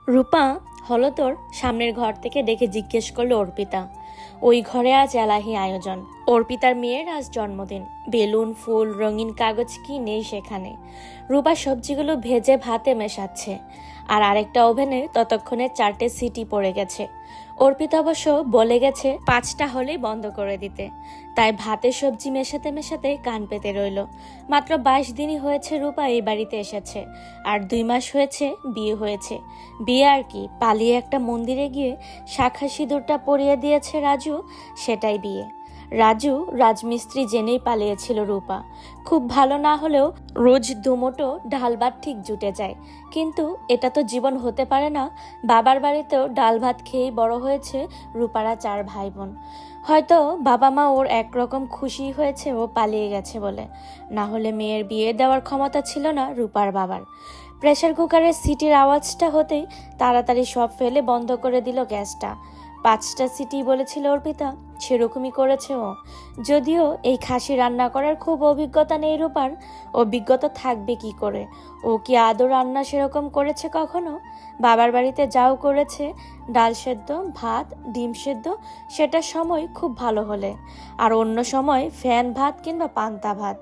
রূপা হলো তোর সামনের ঘর থেকে ডেকে জিজ্ঞেস করলো অর্পিতা। ওই ঘরে আজ এলাহি আয়োজন। অর্পিতার মেয়ের আজ জন্মদিন। বেলুন, ফুল, রঙিন কাগজ কি নেই সেখানে। রূপা সবজিগুলো ভেজে ভাতে মেশাচ্ছে, আর আরেকটা ওভেনে ততক্ষণে 4টে সিটি পড়ে গেছে। অর্পিতা অবশ্য বলে গেছে 5টা হলেই বন্ধ করে দিতে। তাই ভাতে সবজি মেশাতে মেশাতে কান পেতে রইল। মাত্র 22 দিনই হয়েছে রূপা এই বাড়িতে এসেছে, আর 2 মাস হয়েছে বিয়ে হয়েছে। বিয়ে আর কি, পালিয়ে একটা মন্দিরে গিয়ে শাখা সিঁদুরটা পরিয়ে দিয়েছে রাজু, সেটাই বিয়ে। রাজু রাজমিস্ত্রি জেনেই পালিয়েছিল রূপা। খুব ভালো না হলেও রোজ দুমুঠো ডাল ভাত ঠিক জুটে যায়, কিন্তু এটা তো জীবন হতে পারে না। বাবার বাড়িতেও ডাল ভাত খেয়েই বড় হয়েছে রূপারা 4 ভাই বোন। হয়তো বাবা মা ওর একরকম খুশি হয়েছে ও পালিয়ে গেছে বলে, না হলে মেয়ের বিয়ে দেওয়ার ক্ষমতা ছিল না রূপার বাবার। প্রেসার কুকারের সিটির আওয়াজটা হতেই তাড়াতাড়ি সব ফেলে বন্ধ করে দিল গ্যাসটা। 5টা সিটি বলেছিল অর্পিতা, সেরকমই করেছে ও। যদিও এই খাসি রান্না করার খুব অভিজ্ঞতা নেই রূপার, অভিজ্ঞতা থাকবে কি করে? ও কি আদৌ রান্না সেরকম করেছে কখনো? বাবার বাড়িতে যাও করেছে, ডাল সেদ্ধ, ভাত, ডিম সেদ্ধ, সেটা সময় খুব ভালো হলে, আর অন্য সময় ফ্যান ভাত কিংবা পান্তা ভাত।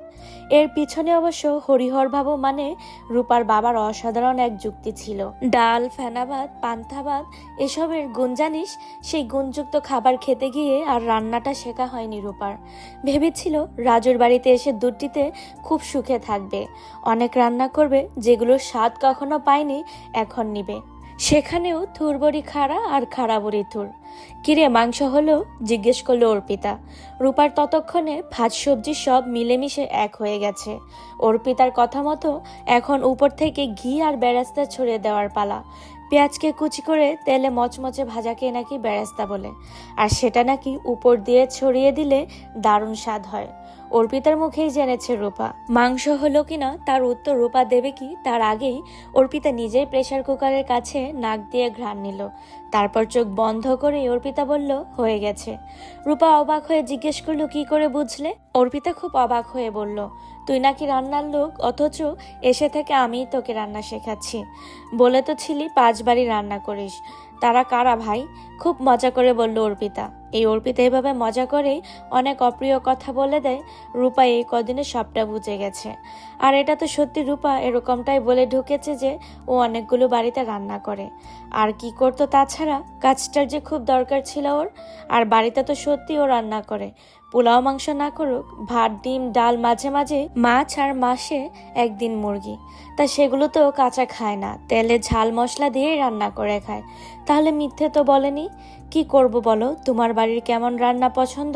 এর পিছনে অবশ্য হরিহর বাবু মানে রূপার বাবার অসাধারণ এক যুক্তি ছিল। ডাল, ফেনা ভাত, পান্তা ভাত এসবের গুণ জানিস? সেই গুণযুক্ত খাবার খেতে গিয়ে আর রান্নাটা শেখা হয়নি রূপার। ভেবেছিল রাজুর বাড়িতে এসে দুটিতে খুব সুখে থাকবে, অনেক রান্না করবে যেগুলোর স্বাদ কখনো পায়নি এখন নিবে। সেখানেও থুর বড়ি খাড়া আর খাড়া বড়ি থুর। কিরে মাংস হলো? জিজ্ঞেস করলো অর্পিতা। রূপার ততক্ষণে ভাত সবজি সব মিলেমিশে এক হয়ে গেছে। অর্পিতার কথা মতো এখন উপর থেকে ঘি আর বেরেস্তা ছড়িয়ে দেওয়ার পালা। পেঁয়াজকে কুচি করে তেলে মচমচে ভাজাকে নাকি বেরেস্তা বলে, আর সেটা নাকি উপর দিয়ে ছড়িয়ে দিলে দারুণ স্বাদ হয়। অর্পিতার মুখেই জেনেছে রূপা। মাংস হলো কিনা তার উত্তর রূপা দেবে কি তার আগেই অর্পিতা নিজেই প্রেসার কুকারের কাছে নাক দিয়ে ঘ্রাণ নিল। তারপর চোখ বন্ধ করে অর্পিতা বলল, হয়ে গেছে। রূপা অবাক হয়ে জিজ্ঞেস করলো, কি করে বুঝলে? অর্পিতা খুব অবাক হয়ে বলল, তুই নাকি রান্নার লোক, অথচ এসে থেকে আমিই তোকে রান্না শেখাচ্ছি। বলে তো ছিলি 5 বাড়ি রান্না করিস। তারা কারা ভাই? খুব মজা করে বলল অর্পিতা। এই অর্পিতা এভাবে মজা করেই অনেক অপ্রিয় কথা বলে দেয়। রূপা এই কদিনে সবটা বুঝে গেছে। আর এটা তো সত্যি, রূপা এরকমটাই বলে ঢুকেছে যে ও অনেকগুলো বাড়িতে রান্না করে। আর কি করতো তাছাড়া? কাজটার যে খুব দরকার ছিল ওর। আর বাড়িতে তো সত্যি ও রান্না করে। পোলাও মাংস না করুক, ভাত, ডিম, ডাল, মাঝে মাঝে মাছ, আর মাসে একদিন মুরগি। তা সেগুলো তো কাঁচা খায় না, তেলে ঝাল মশলা দিয়েই রান্না করে খায়। তাহলে মিথ্যে তো বলেনি। কি করব বলো? তোমার বাড়ির কেমন রান্না পছন্দ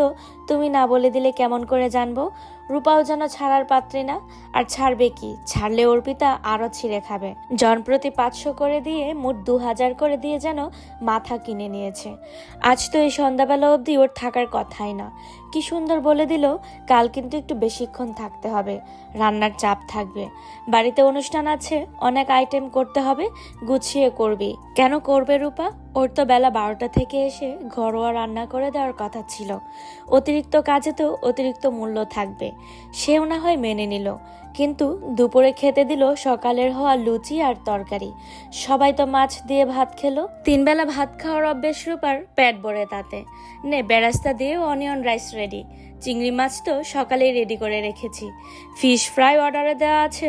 তুমি না বলে দিলে কেমন করে জানবো? রূপাও যেন ছাড়ার পাত্রী না। আর ছাড়বে কি? ছাড়লে অর্পিতা আরো ছিঁড়ে খাবে। জনপ্রতি 500 করে দিয়ে মোট 2000 করে দিয়ে যেন মাথা কিনে নিয়েছে। আজ তো এই সন্ধ্যাবেলা অবধি ওর থাকার কথাই না। কি সুন্দর বলে দিল, কাল কিন্তু একটু বেশিক্ষণ থাকতে হবে, রান্নার চাপ থাকবে, বাড়িতে অনুষ্ঠান আছে, অনেক আইটেম করতে হবে, গুছিয়ে করবি। কেন করবে রূপা? ওর তো বেলা 12টা থেকে এসে ঘরোয়া রান্না করে দেওয়ার কথা ছিল। অতিরিক্ত কাজে তো অতিরিক্ত মূল্য থাকবে, সেও না হয় মেনে নিল। কিন্তু দুপুরে খেতে দিল সকালের হওয়া লুচি আর তরকারি। সবাই তো মাছ দিয়ে ভাত খেলো। 3 বেলা ভাত খাওয়ার অভ্যেস রূপার, পেট ভরে তাতে। নে, বেরাস্তা দিয়েও অনিয়ন রাইস রেডি। চিংড়ি মাছ তো সকালেই রেডি করে রেখেছি। ফিশ ফ্রাই অর্ডারে দেওয়া আছে।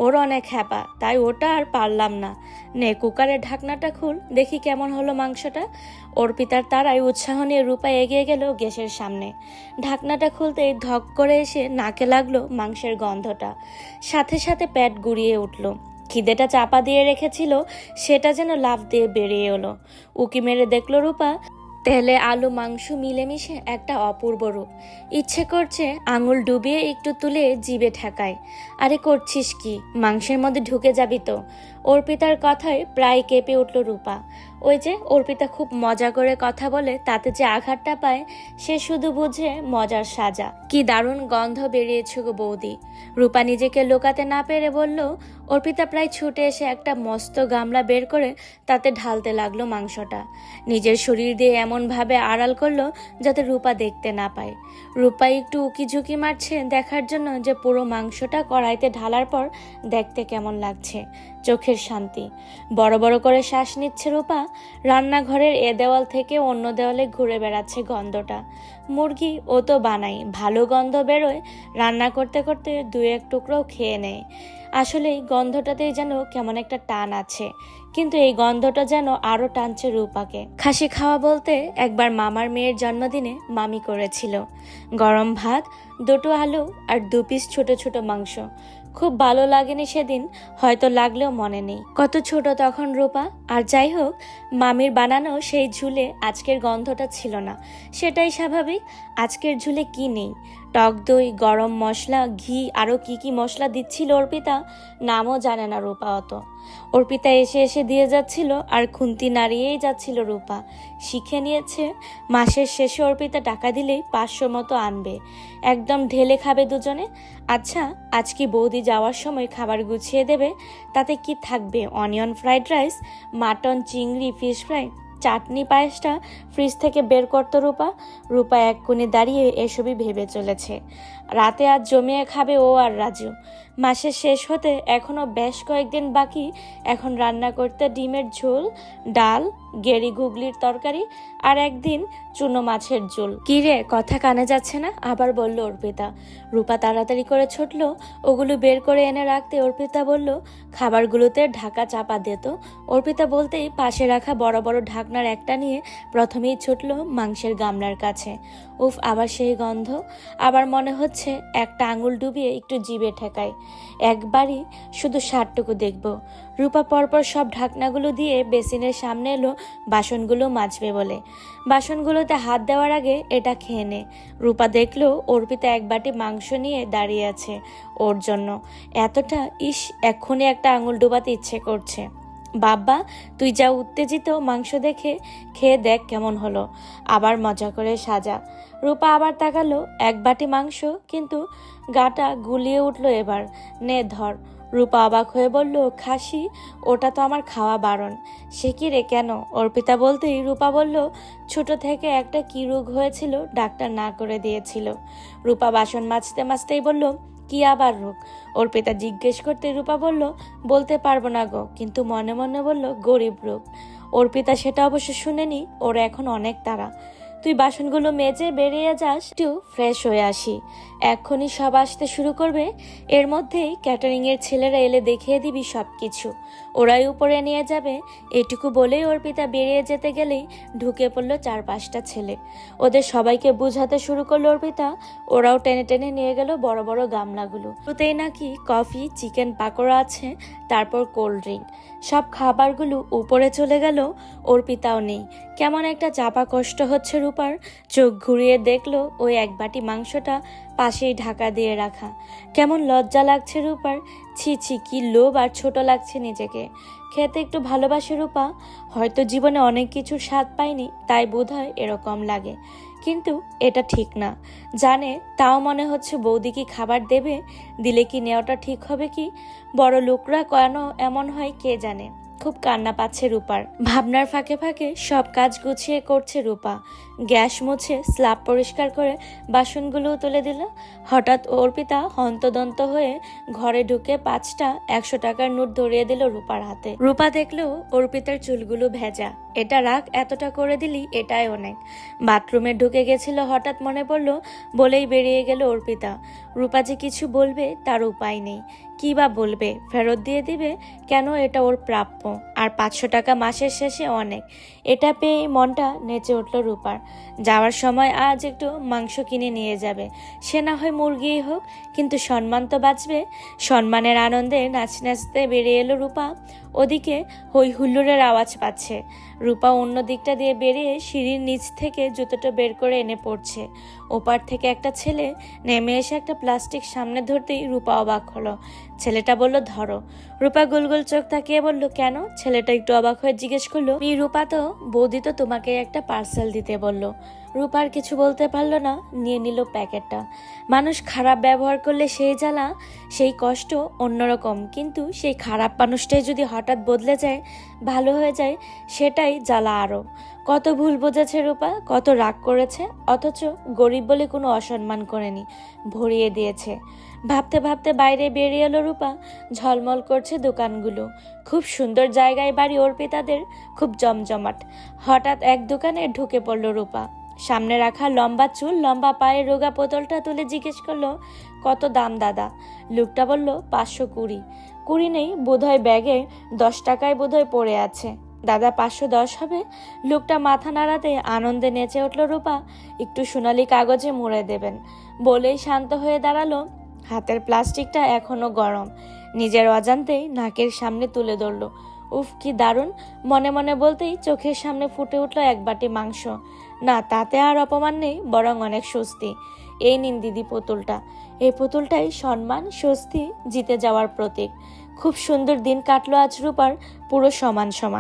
ওর অনেক হ্যাপা, তাই ওটা আর পারলাম না। নে, কুকারের ঢাকনাটা খুল, দেখি কেমন হলো মাংসটা। অর্পিতার তারাই উৎসাহ নিয়ে রূপা এগিয়ে গেল গ্যাসের সামনে। ঢাকনাটা খুলতেই ধক করে এসে নাকে লাগলো মাংসের গন্ধটা। সাথে সাথে পেট গুড়িয়ে উঠল। খিদেটা চাপা দিয়ে রেখেছিল, সেটা যেন লাফ দিয়ে বেরিয়ে এলো। উকি মেরে দেখলো রূপা, তেলে আলু মাংস মিলেমিশে একটা অপূর্ব রূপ। ইচ্ছে করছে আঙুল ডুবিয়ে একটু তুলে জিভে ঠেকায়। আরে করছিস কি? মাংসের মধ্যে ঢুকে যাবি তো। অর্পিতার কথায় প্রায় কেঁপে উঠল রূপা। ওই যে অর্পিতা খুব মজা করে কথা বলে, তাতে যে আঘাতটা পায় সে শুধু বুঝে মজার সাজা। কি দারুণ গন্ধ বেরিয়েছে গো বৌদি। রূপা নিজেকে লুকাতে না পেরে বলল। অর্পিতা প্রায় ছুটে এসে একটা মস্ত গামলা বের করে তাতে ঢালতে লাগলো মাংসটা। নিজের শরীর দিয়ে এমনভাবে আড়াল করলো যাতে রূপা দেখতে না পায়। রূপা একটু উকি ঝুঁকি মারছে দেখার জন্য যে পুরো মাংসটা কড়াইতে ঢালার পর দেখতে কেমন লাগছে। চোখের শান্তি। বড় বড় করে শ্বাস নিচ্ছে রূপা। রান্নাঘরের এ দেওয়াল থেকে অন্য দেওয়ালে ঘুরে বেড়াচ্ছে গন্ধটা। মুরগি ও তো বানাই, ভালো গন্ধ বেরোয়। রান্না করতে করতে 2-1 টুকরোও খেয়ে নেয়। আসলে এই গন্ধটাতেই যেন কেমন একটা টান আছে, কিন্তু এই গন্ধটা যেন আরো টানছে রূপাকে। খাসি খাওয়া বলতে একবার মামার মেয়ের জন্মদিনে মামি করেছিল। গরম ভাত, 2টো আলু আর 2 পিস ছোট ছোট মাংস। খুব ভালো লাগেনি সেদিন, হয়তো লাগলেও মনে নেই। কত ছোট তখন রূপা। আর যাই হোক, মামির বানানো সেই ঝুলে আজকের গন্ধটা ছিল না, সেটাই স্বাভাবিক। আজকের ঝুলে কি নেই? টক দই, গরম মশলা, ঘি, আরও কি কি মশলা দিচ্ছিল অর্পিতা, নামও জানে না রূপা অত। অর্পিতা এসে এসে দিয়ে যাচ্ছিল আর খুন্তি নাড়িয়েই যাচ্ছিল রূপা। শিখে নিয়েছে মাসের শেষে অর্পিতা টাকা দিলেই 500 মতো আনবে, একদম ঢেলে খাবে দুজনে। আচ্ছা, আজ কি বৌদি যাওয়ার সময় খাবার গুছিয়ে দেবে? তাতে কি থাকবে? অনিয়ন ফ্রাইড রাইস, মাটন, চিংড়ি, ফিশ ফ্রাই, চাটনি, পায়েসটা ফ্রিজ থেকে বের করতো রূপা। রূপা এক কোণে দাঁড়িয়ে এসবই ভেবে চলেছে। রাতে আজ জমিয়ে খাবে ও আর রাজু। মাসের শেষ হতে এখনো বেশ কয়েকদিন বাকি। এখন রান্না করতে ডিমের ঝোল, ডাল, গেরি গুগলির তরকারি আর একদিন চুনো মাছের ঝোল। কি রে, কথা কানে যাচ্ছে না? আবার বলল অর্পিতা। রূপা তাড়াতাড়ি করে ছুটলো ওগুলো বের করে এনে রাখতে। অর্পিতা বলল, খাবারগুলোতে ঢাকা চাপা দিত। অর্পিতা বলতেই পাশে রাখা বড় বড় ঢাকনার একটা নিয়ে প্রথমেই ছুটলো মাংসের গামলার কাছে। উফ, আবার সেই গন্ধ। আবার মনে হচ্ছে একটা আঙুল ডুবিয়ে একটু জিভে ঠেকায়। একবারই শুধু স্বাদটুকু দেখব। রূপা পরপর সব ঢাকনাগুলো দিয়ে বেসিনের সামনে এলো বাসনগুলো মাজবে বলে। বাসনগুলোতে হাত দেওয়ার আগে এটা খেয়ে নে। রূপা দেখলো অর্পিতা এক বাটি মাংস নিয়ে দাঁড়িয়ে আছে ওর জন্য। এতটা, ইস, এক্ষুনি একটা আঙুল ডুবাতে ইচ্ছে করছে। বাবা, তুই যা উত্তেজিত, মাংস দেখে খেয়ে দেখ কেমন হলো। আবার মজা করে সাজা। রূপা আবার তাকালো, এক বাটি মাংস, কিন্তু গাটা গুলিয়ে উঠলো এবার। নে ধর। রূপা অবাক হয়ে বলল, খাসি? ওটা তো আমার খাওয়া বারণ। সে কি রে, কেন? অর্পিতা বলতেই রূপা বলল, ছোট থেকে একটা কি রোগ হয়েছিল, ডাক্তার না করে দিয়েছিল। রূপা বাসন মাজতে মাজতেই বলল, কি আবার রোগ? অর্পিতা জিজ্ঞেস করতে রূপা বলল, বলতে পারবো না গো, কিন্তু মনে মনে বলল, গরিব রোগ। অর্পিতা সেটা অবশ্য শুনেনি, ওর এখন অনেক তাড়া। তুই বাসনগুলো মেজে বেরিয়ে যাস, একটু ফ্রেশ হয়ে আসি। এক্ষুনি সব আসতে শুরু করবে। এর মধ্যেই ক্যাটারিং এর ছেলেরা এলে দেখিয়ে দিবি সব কিছু, ওরাই উপরে নিয়ে যাবে। এটুকু বলেই অর্পিতা বেরিয়ে যেতে গেলেই ঢুকে পড়লো 4-5টা ছেলে। ওদের সবাইকে বুঝাতে শুরু করলো অর্পিতা। ওরাও টেনে টেনে নিয়ে গেল বড় বড় গামলাগুলো। ওতেই নাকি কফি, চিকেন পাকোড়া আছে, তারপর কোল্ড ড্রিঙ্ক। সব খাবারগুলো উপরে চলে গেল। অর্পিতাও নেই। কেমন একটা চাপা কষ্ট হচ্ছে রূপার। চোখ ঘুরিয়ে দেখলো ওই এক বাটি মাংসটা পাশেই ঢাকা দিয়ে রাখা। কেমন লজ্জা লাগছে রূপার। ছি ছি, কি লোভ আর ছোট লাগছে নিজেকে। খেতে একটু ভালোবাসে রূপা। হয়তো জীবনে অনেক কিছুর স্বাদ পায়নি, তাই বোধহয় এরকম লাগে। কিন্তু এটা ঠিক না, জানে। তাও মনে হচ্ছে বৌদি কি খাবার দেবে? দিলে কি নেওয়াটা ঠিক হবে কি? বড় লোকরা কেন এমন হয় কে জানে। খুব কান্না পাচ্ছে রূপার। ভাবনার ফাঁকে ফাঁকে সব কাজ গুছিয়ে করছে রূপা। গ্যাস মুছে স্ল্যাব পরিষ্কার করে বাসনগুলোও তুলে দিল। হঠাৎ অর্পিতা হন্তদন্ত হয়ে ঘরে ঢুকে 5টা 100 টাকার নোট ধরিয়ে দিল রূপার হাতে। রূপা দেখলো অর্পিতার চুলগুলো ভেজা। এটা রাখ, এতটা করে দিলি, এটাই অনেক। বাথরুমে ঢুকে গেছিল, হঠাৎ মনে পড়লো, বলেই বেরিয়ে গেল অর্পিতা। রূপা যে কিছু বলবে তার উপায় নেই। কি বা বলবে? ফেরত দিয়ে দিবে? কেন, এটা ওর প্রাপ্য। আর 500 টাকা মাসের শেষে অনেক। এটা পেয়ে মনটা নেচে উঠল রূপার। যাওয়ার সময় আজ একটু মাংস কিনে নিয়ে যাবে। সে না হয় মুরগিই হোক, কিন্তু সম্মান তো বাঁচবে। সম্মানের আনন্দে নাচ নাচতে বেরিয়ে এলো রূপা। ওদিকে হই হুল্লোড়ের আওয়াজ পাচ্ছে। রূপা অন্য দিকটা দিয়ে বেরিয়ে সিঁড়ির নিচ থেকে জুতোটা বের করে এনে পড়ছে। ওপার থেকে একটা ছেলে নেমে এসে একটা প্লাস্টিক সামনে ধরতেই রূপা অবাক হলো। ছেলেটা বলল, ধরো। রূপা গোলগোল চোখ তাকিয়ে বলল, কেন? ছেলেটা একটু অবাক হয়ে জিজ্ঞেস করলো, রূপা, তো বৌদি তো তোমাকে একটা পার্সেল দিতে বলল। রূপার কিছু বলতে পারল না, নিয়ে নিল প্যাকেটটা। মানুষ খারাপ ব্যবহার করলে সেই জ্বালা, সেই কষ্ট অন্যরকম, কিন্তু সেই খারাপ মানুষটাই যদি হঠাৎ বদলে যায়, ভালো হয়ে যায়, সেটাই জ্বালা আরও। কত ভুল বুঝেছে রূপা, কত রাগ করেছে, অথচ গরিব বলে কোনো অসম্মান করেনি, ভরিয়ে দিয়েছে। ভাবতে ভাবতে বাইরে বেরিয়ে এলো রূপা। ঝলমল করছে দোকানগুলো, খুব সুন্দর জায়গায় বাড়ি অর্পিতাদের, খুব জমজমাট। হঠাৎ এক দোকানে ঢুকে পড়ল রূপা। সামনে রাখা লম্বা চুল, লম্বা পায়ের রোগা বোতলটা তুলে জিজ্ঞেস করলো, কত দাম দাদা? লোকটা বলল 520। কুড়ি নেই বোধহয়, ব্যাগে 10 টাকায় বোধহয় পড়ে আছে। দাদা 510 হবে? লোকটা মাথা নাড়াতে আনন্দে নেচে উঠল রূপা। একটু সোনালি কাগজে মুড়ে দেবেন বলেই শান্ত হয়ে দাঁড়ালো। হাতের প্লাস্টিকটা এখনো গরম, নিজের অজান্তেই নাকের সামনে তুলে ধরল। উফ কি দারুণ! মনে মনে বলতেই চোখের সামনে ফুটে উঠল এক বাটি মাংস। না, তাতে আর অপমান নেই, বরং অনেক স্বস্তি। এই নিন দিদি পুতুলটা। এই পুতুলটাই সম্মান, স্বস্তি, জিতে যাওয়ার প্রতীক। খুব সুন্দর দিন কাটলো আজ রূপার, পুরো সমান সমান।